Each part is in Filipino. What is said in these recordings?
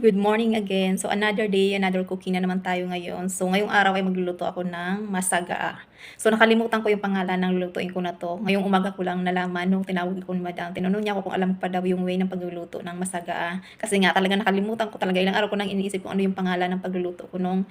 Good morning again. So another day, another cooking na naman tayo ngayon. So ngayong araw ay magluluto ako ng masaga. So nakalimutan ko yung pangalan ng lulutuin ko na to. Ngayong umaga ko lang nalaman nung tinawag ko ni Madam. Tinanong niya ako kung alam ko pa daw yung way ng pagluluto ng masaga. Kasi nga talaga nakalimutan ko talaga. Ilang araw ko nang iniisip kung ano yung pangalan ng pagluluto ko nung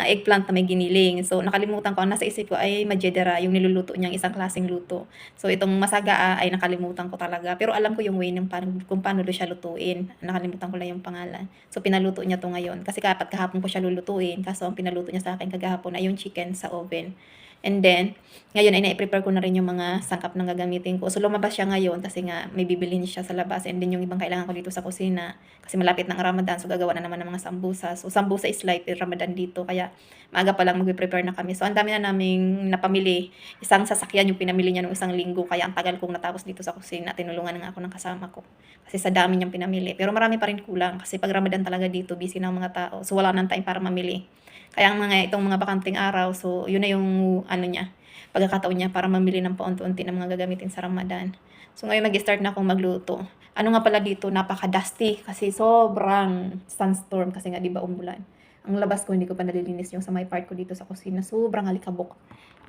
eggplant na may giniling. So nakalimutan ko. Ang nasa isip ko ay majedera, yung niluluto niyang isang klaseng luto. So itong masaga ay nakalimutan ko talaga. Pero alam ko yung way ng kung paano siya lutuin. Nakalimutan ko lang yung pangalan. So pinaluto niya to ngayon. Kasi kahapon ko siya lulutuin. Kaso ang pinaluto niya sa akin kagahapon ay yung chicken sa oven. And then, ngayon ay na-prepare ko na rin yung mga sangkap na gagamitin ko. So lumabas siya ngayon kasi nga may bibilhin siya sa labas. And then yung ibang kailangan ko dito sa kusina. Kasi malapit ng Ramadan. So gagawa na naman ng mga sambusa. So sambusa is like Ramadan dito. Kaya maaga pa lang mag-prepare na kami. So ang dami na naming napamili. Isang sasakyan yung pinamili niya nung isang linggo. Kaya ang tagal kong natapos dito sa kusina. Tinulungan nga ako ng kasama ko. Kasi sa dami niyang pinamili. Pero marami pa rin kulang. Kasi pag Ramadan talaga dito, busy na ang mga tao. So wala nang time para mamili. Kaya ang itong mga bakanting araw, so yun na yung ano niya, pagkakataon niya para mamili ng paunti-unti ng mga gagamitin sa Ramadan. So ngayon mag-start na akong magluto. Ano nga pala dito, napaka-dusty kasi sobrang sunstorm kasi nga 'di ba umulan. Ang labas ko hindi ko pa nalilinis yung sa may part ko dito sa kusina. Sobrang alikabok.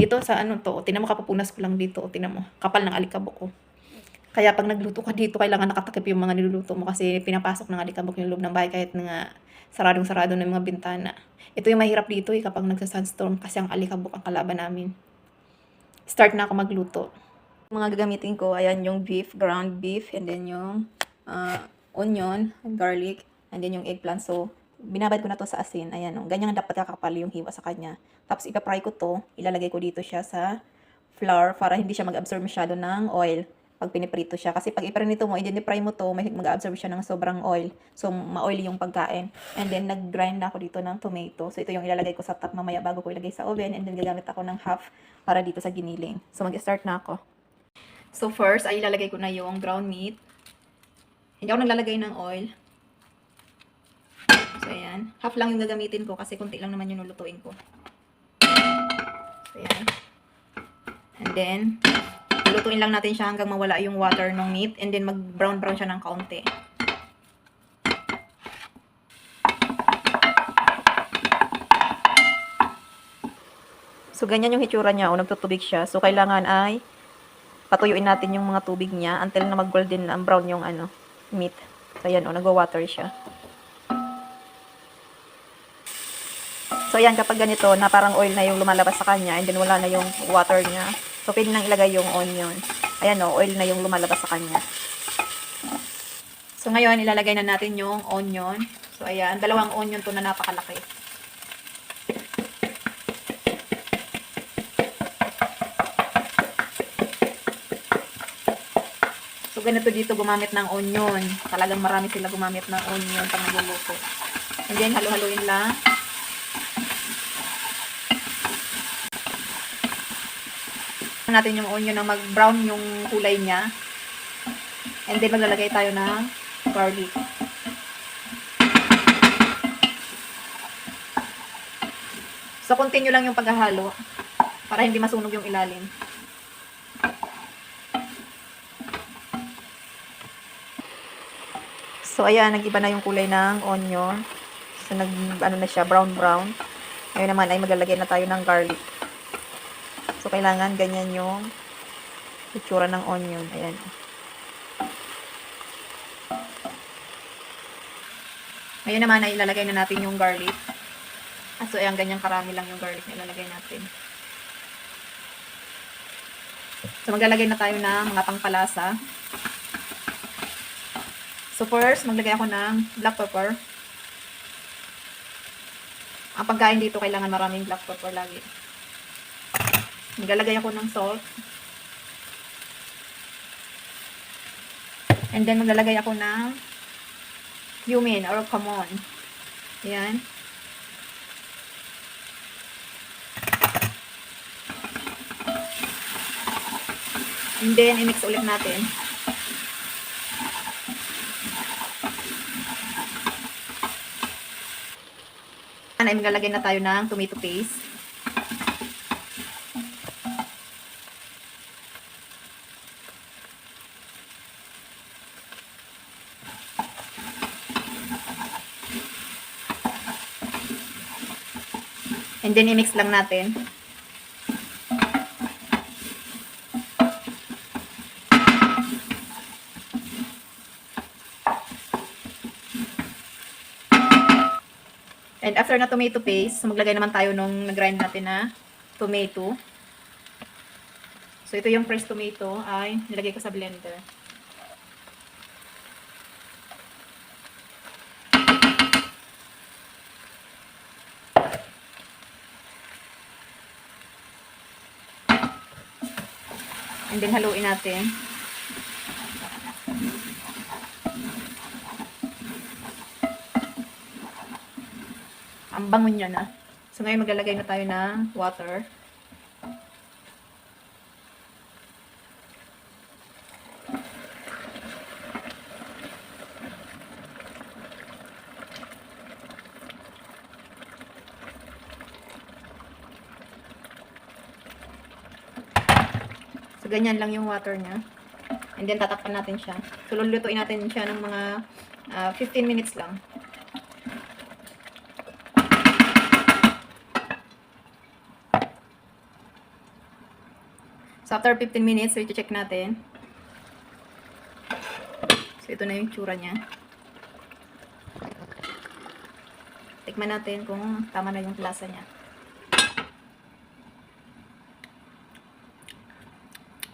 Dito sa ano to, tinan mo kapupunas ko lang dito, tinan mo, kapal ng alikabok ko. Kaya pag nagluto ka dito, kailangan nakatakip yung mga niluluto mo kasi pinapasok ng alikabok yung loob ng bahay kahit nga saradong-sarado na yung mga bintana. Ito yung mahirap dito kapag nagsa-sunstorm kasi ang alikabok ang kalaban namin. Start na ako magluto. Mga gagamitin ko, ayan yung beef, ground beef, and then yung onion, garlic, and then yung eggplant. So, binabad ko na to sa asin. Ayan, ganyan dapat kakapal yung hiwa sa kanya. Tapos, ipa-fry ko to. Ilalagay ko dito siya sa flour para hindi siya mag-absorb masyado ng oil pag piniprito siya. Kasi pag iprinito mo, i-fry mo to, may mag-absorb siya ng sobrang oil. So, ma-oily yung pagkain. And then, nag-grind na ako dito ng tomato. So, ito yung ilalagay ko sa top mamaya bago ko ilagay sa oven. And then, gagamit ako ng half para dito sa giniling. So, mag-start na ako. So, first, ay ilalagay ko na yung ground meat. Hindi ako naglalagay ng oil. So, ayan. Half lang yung gagamitin ko kasi kunti lang naman yung lulutuin ko. So, ayan. And then, lutuin lang natin siya hanggang mawala yung water ng meat. And then, mag-brown-brown siya ng kaunti. So, ganyan yung hitsura niya. O, nagtutubig siya. So, kailangan ay patuyuin natin yung mga tubig niya until na mag-golden brown yung meat. So, ayan o, nagwa-water siya. So, ayan, kapag ganito, na parang oil na yung lumalabas sa kanya, and then wala na yung water niya. So, pwede nang ilagay yung onion. Ayan o, oil na yung lumalabas sa kanya. So, ngayon, ilalagay na natin yung onion. So, ayan, dalawang onion to na napakalaki. So, ganito dito gumamit ng onion. Talagang marami sila gumamit ng onion pag nagluluto. And then, halo-haloin lang. Natin yung onion na mag-brown yung kulay niya. And then, maglalagay tayo ng garlic. So, continue lang yung paghahalo para hindi masunog yung ilalim. So, ayan, nag-iba na yung kulay ng onion. So, na siya, brown-brown. Ngayon naman ay maglalagay na tayo ng garlic. So, kailangan ganyan yung itsura ng onion. Ayan. Ngayon naman ay ilalagay na natin yung garlic. So, ayan, ganyan karami lang yung garlic na ilalagay natin. So, maglalagay na tayo ng mga pangpalasa. So, first, maglagay ako ng black pepper. Ang pagkain dito, kailangan maraming black pepper lagi. Maglalagay ako ng salt. And then, maglalagay ako ng cumin or kamon. Ayan. And then, i-mix ulit natin. Ay maglalagay na tayo ng tomato paste. And then, i-mix lang natin. And after na tomato paste, maglagay naman tayo nung nag-grind natin na tomato. So, ito yung fresh tomato ay nilagay ko sa blender. And then, haluin natin. Ang bango niya na. So, ngayon maglalagay na tayo ng water. So, ganyan lang yung water niya. And then, tatakpan natin siya. So, lulutuin natin siya ng mga 15 minutes lang. So, after 15 minutes, so, i-check natin. So, ito na yung tsura niya. Tikman natin kung tama na yung lasa niya.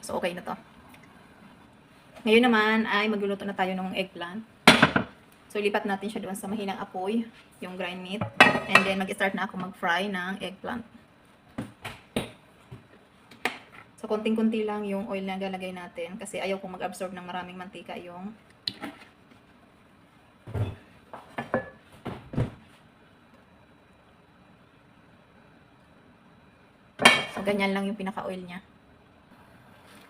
So, okay na to. Ngayon naman ay magluluto na tayo ng eggplant. So, ilipat natin siya doon sa mahinang apoy, yung grind meat. And then, mag-start na ako mag-fry ng eggplant. So, konting-kunti lang yung oil na galagay natin kasi ayaw kong mag-absorb ng maraming mantika yung so, ganyan lang yung pinaka-oil niya.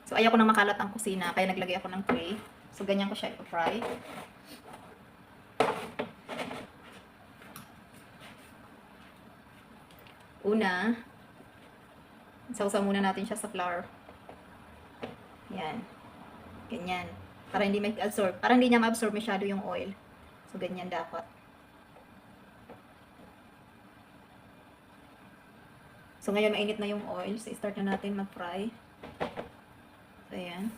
So, ayaw ko nang makalat ang kusina kaya naglagay ako ng tray. So, ganyan ko siya i-fry. Una, sausaw muna natin siya sa flour. Yan. Ganyan. Para hindi ma-absorb. Para hindi niya ma-absorb masyado yung oil. So, ganyan dapat. So, ngayon mainit na yung oil. So, start na natin mag-fry. So, ayan.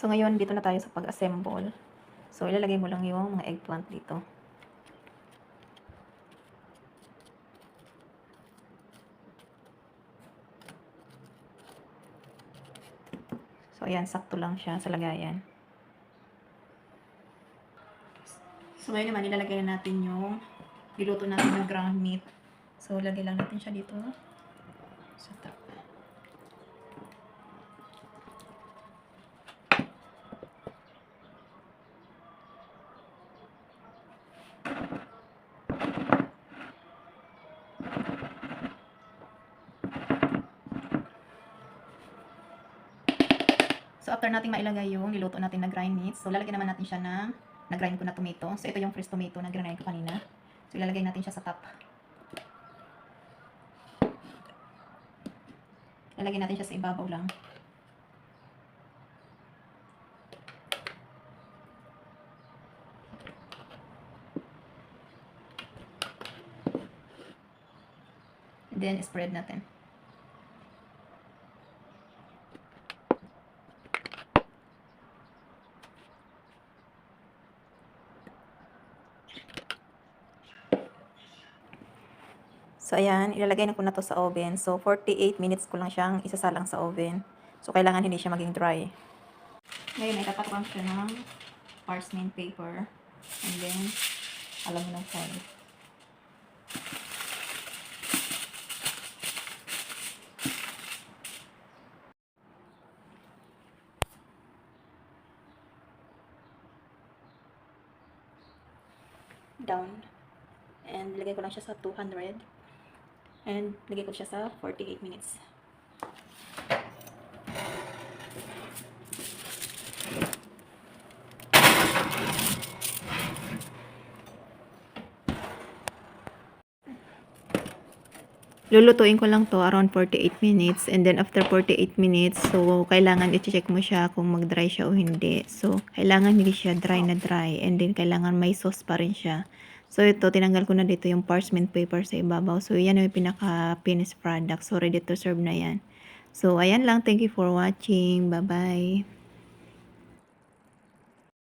So, ngayon, dito na tayo sa pag-assemble. So, ilalagay mo lang yung mga eggplant dito. So, ayan, sakto lang siya sa lagayan. So, ngayon naman, ilalagay na natin yung niluto natin yung ground meat. So, lagay lang natin siya dito sa top. So, after natin mailagay yung niluto natin na grind meat, so, lalagyan naman natin siya ng na-grind ko na tomato. So, ito yung fresh tomato na grind ko kanina. So, ilalagay natin siya sa top. Ilalagay natin siya sa ibabaw lang. And then, spread natin. So, ayan, ilalagay na ko na to sa oven. So, 48 minutes ko lang siyang isasalang sa oven. So, kailangan hindi siya maging dry. Ngayon, ay tatakpan siya ng parchment paper. And then, alam mo ng foil. Down. And lagay ko lang siya sa 200. And lagay ko siya sa 48 minutes. Lulutuin ko lang to around 48 minutes, and then after 48 minutes, so kailangan i-check mo siya kung mag-dry siya o hindi. So kailangan hindi siya dry na dry, and then kailangan may sauce pa rin siya. So ito, tinanggal ko na dito yung parchment paper sa ibabaw. So yan yung pinaka finished product. So ready to serve na yan. So ayan lang, thank you for watching. Bye bye.